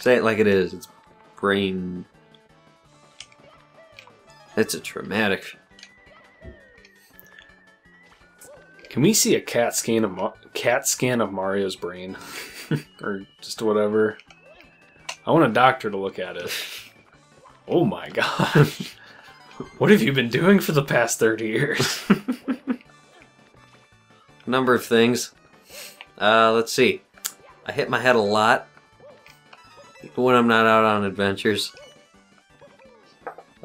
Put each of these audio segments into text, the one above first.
Say it like it is. It's brain. It's a traumatic. Can we see a CAT scan of Mario's brain, or just whatever? I want a doctor to look at it. Oh my god! What have you been doing for the past 30 years? Number of things. Let's see. I hit my head a lot when I'm not out on adventures.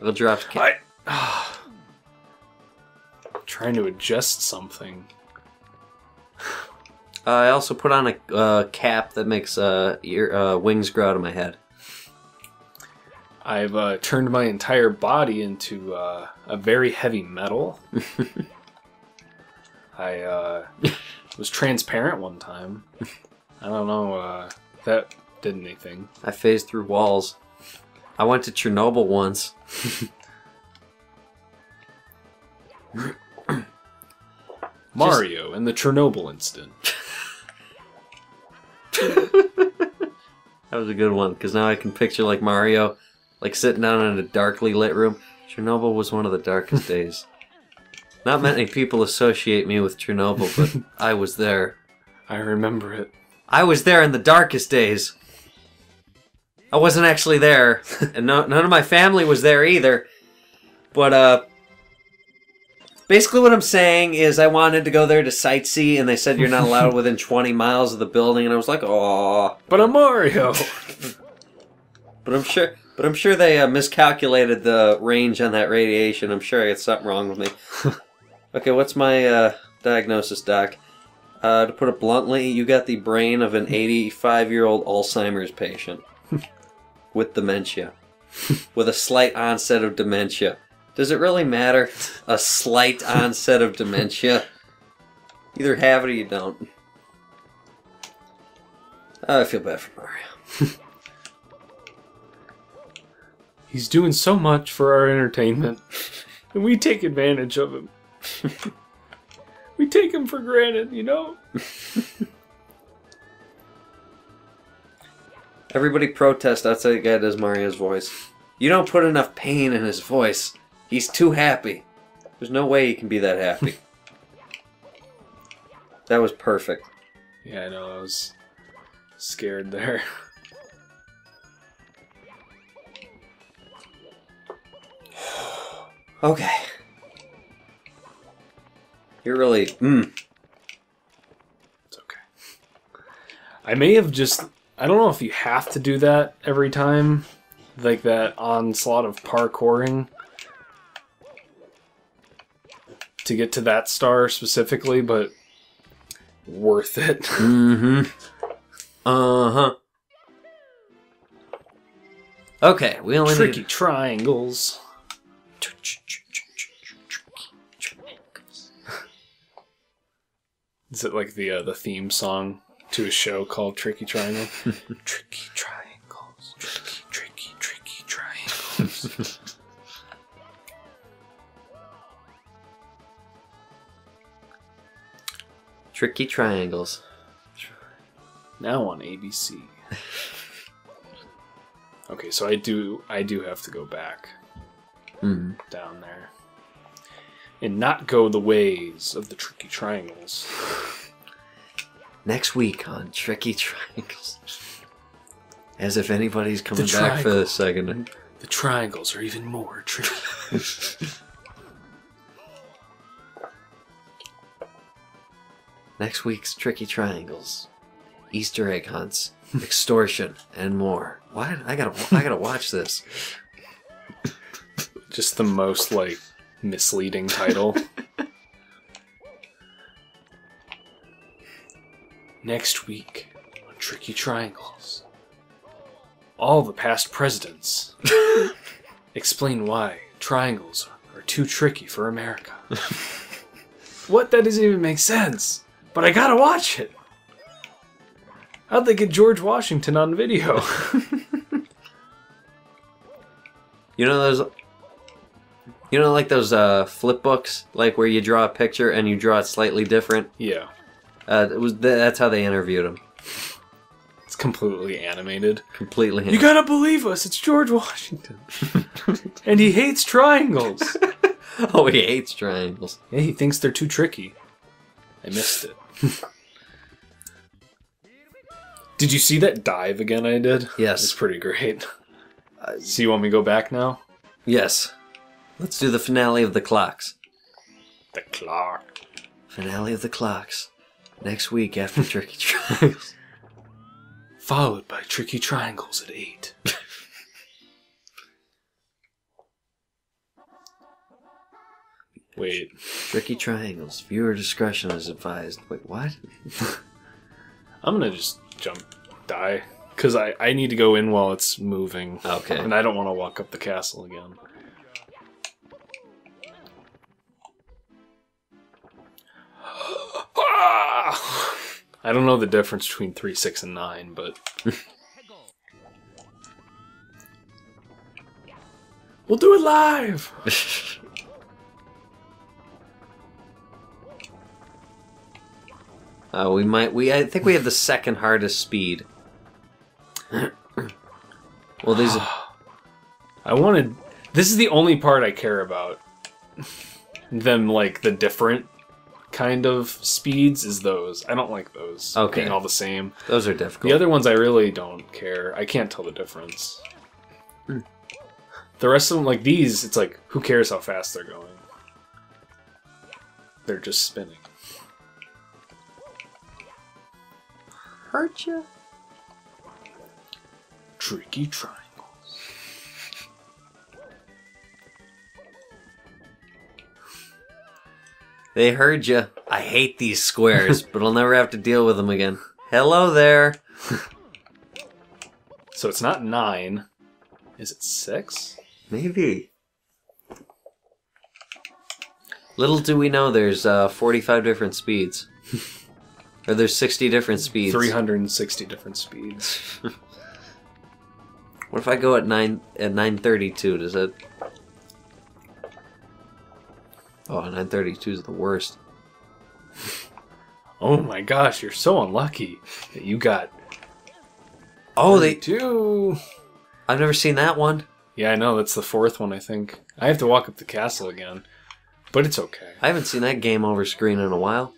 I'll drop. Trying to adjust something. I also put on a cap that makes wings grow out of my head. I've turned my entire body into a very heavy metal. I was transparent one time. I don't know if that did anything. I phased through walls. I went to Chernobyl once. Mario and the Chernobyl incident. That was a good one, because now I can picture like Mario, like sitting down in a darkly lit room. Chernobyl was one of the darkest days. Not many people associate me with Chernobyl, but I was there. I remember it. I was there in the darkest days. I wasn't actually there, and none of my family was there either. But, basically what I'm saying is I wanted to go there to sightsee, and they said you're not allowed within 20 miles of the building, and I was like, "Aw." But I'm Mario! But I'm sure they miscalculated the range on that radiation. I'm sure I got something wrong with me. Okay, what's my diagnosis, Doc? To put it bluntly, you got the brain of an 85-year-old Alzheimer's patient. With dementia. With a slight onset of dementia. Does it really matter? A slight onset of dementia? Either have it or you don't. I feel bad for Mario. He's doing so much for our entertainment, and we take advantage of him. We take him for granted, you know? Everybody protest outside the guy does Mario's voice. You don't put enough pain in his voice. He's too happy. There's no way he can be that happy. That was perfect. Yeah, I know, I was scared there. Okay. You're really... It's okay. I may have just... I don't know if you have to do that every time. Like that onslaught of parkouring. To get to that star specifically, but... worth it. Mm-hmm. Uh-huh. Okay, we only Tricky need... triangles. Is it like the theme song to a show called Tricky Triangle? Tricky triangles. Tricky triangles. Tricky triangles. Now on ABC. Okay, so I do have to go back down there. And not go the ways of the Tricky Triangles. Next week on Tricky Triangles. As if anybody's coming The back for triangle. this second. The triangles are even more tricky. Next week's Tricky Triangles. Easter egg hunts. Extortion. And more. Why? I gotta watch this. Just the most, like, misleading title. Next week on Tricky Triangles. All the past presidents explain why triangles are too tricky for America. What? That doesn't even make sense. But I gotta watch it. How'd they get George Washington on video? You know those... You know, like those flip books, like where you draw a picture and you draw it slightly different. Yeah. That's how they interviewed him. It's completely animated. Completely. You gotta believe us, it's George Washington. And he hates triangles. Oh, he hates triangles. Yeah, he thinks they're too tricky. I missed it. Did you see that dive again I did? Yes. It's pretty great. So you want me to go back now? Yes. Let's do the finale of the clocks. The clock. Finale of the clocks. Next week after Tricky Triangles. Followed by Tricky Triangles at 8. Wait. Tricky Triangles. Viewer discretion is advised. Wait, what? I'm gonna just die. Because I need to go in while it's moving. Okay. And I don't want to walk up the castle again. I don't know the difference between 3, 6, and 9, but... We'll do it live! I think we have the second hardest speed. Well, these are... This is the only part I care about. Them, like, the different kind of speeds is those. I don't like those. Okay. Being all the same. Those are difficult. The other ones I really don't care. I can't tell the difference. The rest of them, like these, it's like, who cares how fast they're going? They're just spinning. Hurt ya? Tricky triangles. They heard ya. I hate these squares, but I'll never have to deal with them again. Hello there. So it's not 9. Is it 6? Maybe. Little do we know there's 45 different speeds. Or there's 60 different speeds. 360 different speeds. What if I go at 932? Does that... Oh, 932 is the worst. Oh my gosh, you're so unlucky that you got... Oh, they... 2. I've never seen that one. Yeah, I know, that's the 4th one, I think. I have to walk up the castle again. But it's okay. I haven't seen that game over screen in a while.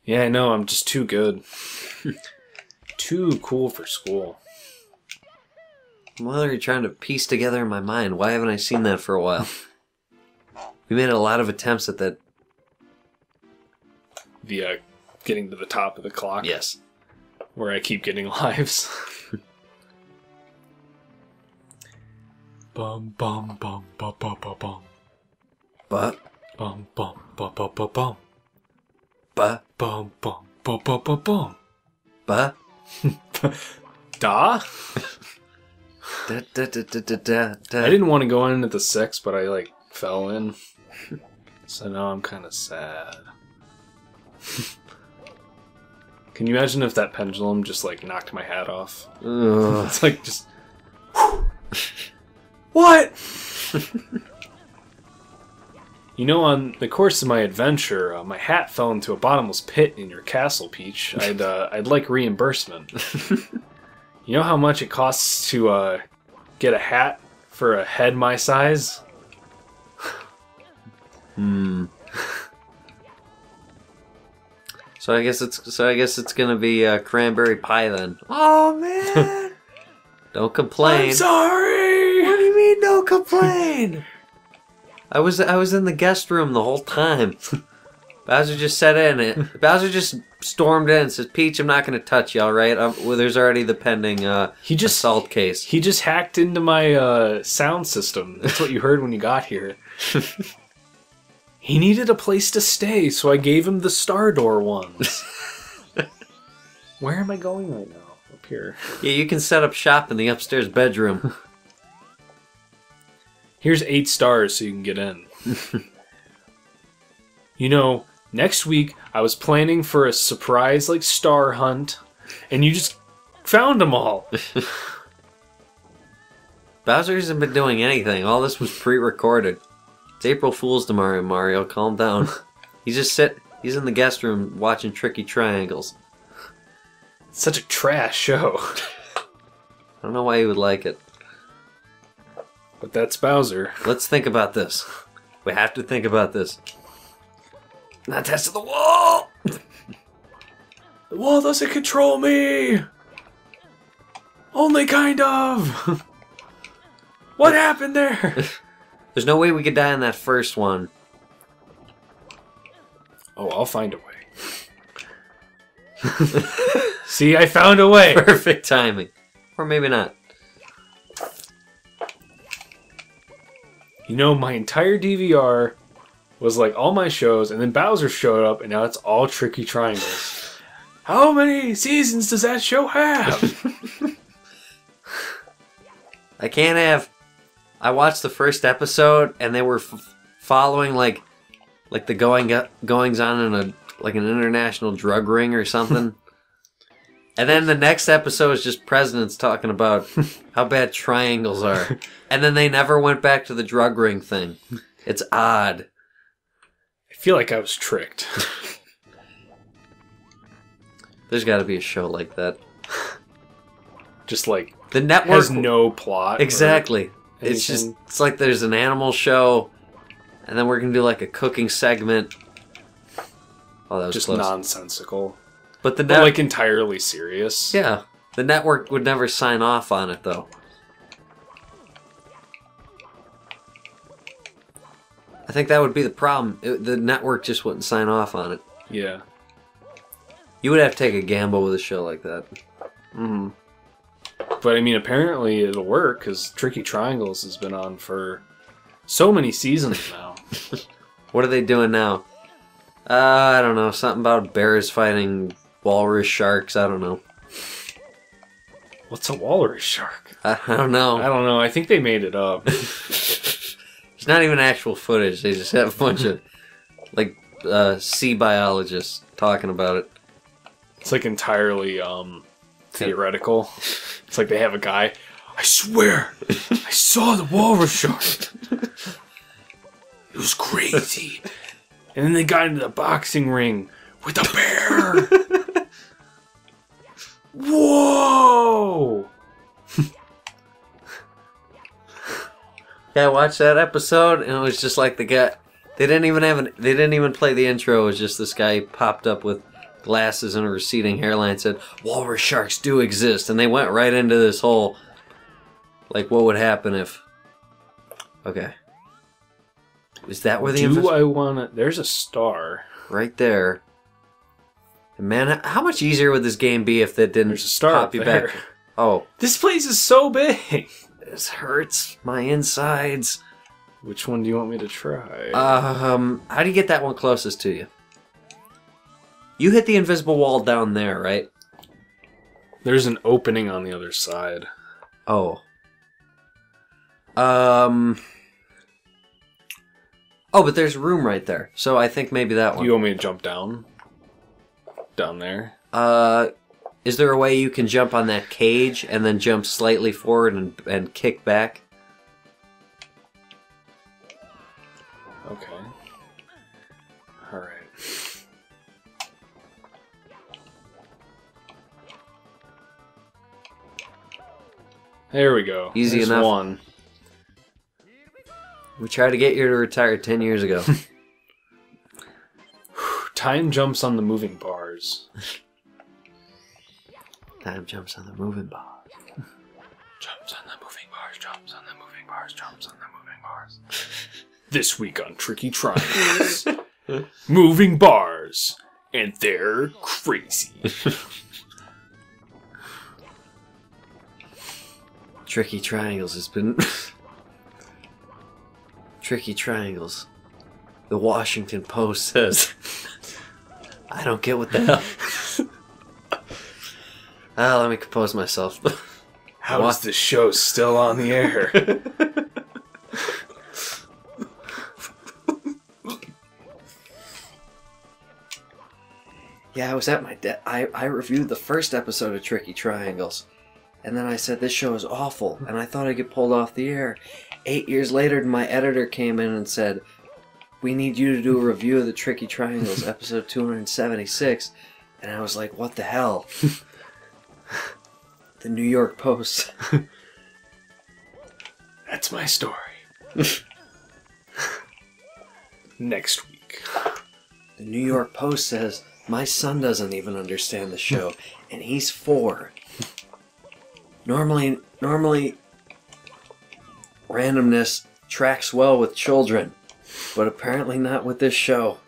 Yeah, I know, I'm just too good. Too cool for school. What are you trying to piece together in my mind? Why haven't I seen that for a while? We made a lot of attempts at that. The, getting to the top of the clock. Yes. Where I keep getting lives. Bum bum bum bum bum bum bum. But. Bum bum bum bum bum bum. But. Bum bum bum bum bum bum. But. Da? Da, da, da, da, da, da, da. I didn't want to go in at the 6, but I, like, fell in. So now I'm kind of sad. Can you imagine if that pendulum just, like, knocked my hat off? Ugh. It's like, just... What? You know, on the course of my adventure, my hat fell into a bottomless pit in your castle, Peach. I'd like reimbursement. You know how much it costs to get a hat for a head my size? So I guess it's gonna be cranberry pie then. Oh man! Don't complain. I'm sorry. What do you mean, don't complain? I was in the guest room the whole time. Bowser just sat in it. Bowser just stormed in and says, "Peach, I'm not going to touch you, all right? Well, there's already the pending assault case." He just hacked into my sound system. That's what you heard when you got here. He needed a place to stay, so I gave him the Star Door ones. Where am I going right now? Up here. Yeah, you can set up shop in the upstairs bedroom. Here's 8 stars so you can get in. You know, next week I was planning for a surprise, like, star hunt, and you just found them all. Bowser hasn't been doing anything. All this was pre-recorded. It's April Fool's tomorrow, Mario. Calm down. He's in the guest room watching Tricky Triangles. It's such a trash show. I don't know why you would like it. But that's Bowser. Let's think about this. We have to think about this. Not attached to the wall! The wall doesn't control me! Only kind of! What happened there? There's no way we could die in that first one. Oh, I'll find a way. See, I found a way! Perfect timing. Or maybe not. You know, my entire DVR was like all my shows, and then Bowser showed up, and now it's all Tricky Triangles. How many seasons does that show have? I can't have... I watched the first episode, and they were following like the goings on in an international drug ring or something. And then the next episode is just presidents talking about how bad triangles are. And then they never went back to the drug ring thing. It's odd. I feel like I was tricked. There's got to be a show like that. Just like the network has no plot. Exactly. It's like there's an animal show, and then we're gonna do like a cooking segment. Oh, that was just close. Nonsensical. But like entirely serious. Yeah, the network would never sign off on it though. I think that would be the problem. The network just wouldn't sign off on it. Yeah. You would have to take a gamble with a show like that. Mm-hmm. But I mean, apparently it'll work because Tricky Triangles has been on for so many seasons now. What are they doing now? I don't know. Something about bears fighting walrus sharks. I don't know. What's a walrus shark? I don't know. I don't know. I think they made it up. It's not even actual footage. They just have a bunch of like sea biologists talking about it. It's like entirely theoretical. It's like they have a guy. I swear, I saw the walrus shark. It was crazy. And then they got into the boxing ring with a bear. Whoa! Yeah, I watched that episode, and it was just like the guy. They didn't even play the intro. It was just this guy popped up with glasses and a receding hairline, said walrus sharks do exist, and they went right into this whole like what would happen if. Okay. Is that where the I want to... There's a star. Right there. And man, how much easier would this game be if that didn't There's a star pop up you there. back? Oh. This place is so big! This hurts my insides. Which one do you want me to try? How do you get that one closest to you? You hit the invisible wall down there, right? There's an opening on the other side. Oh. Oh, but there's room right there. So I think maybe that one. You want me to jump down? Down there? Is there a way you can jump on that cage and then jump slightly forward and kick back? Okay. Alright. There we go. Easy There's enough. One. We tried to get you to retire 10 years ago. Time jumps on the moving bars. Time jumps on the moving bars. Jumps on the moving bars, jumps on the moving bars, jumps on the moving bars. This week on Tricky Triangles. Moving bars. And they're crazy. Tricky Triangles has been... Tricky Triangles. The Washington Post says... I don't get what the hell... let me compose myself. How is this show still on the air? Yeah, I was at my I reviewed the first episode of Tricky Triangles. And then I said, this show is awful. And I thought I'd get pulled off the air. 8 years later, my editor came in and said, we need you to do a review of the Tricky Triangles, episode 276. And I was like, what the hell? The New York Post. That's my story. Next week. The New York Post says, my son doesn't even understand the show, and he's 4. Normally, randomness tracks well with children, but apparently not with this show.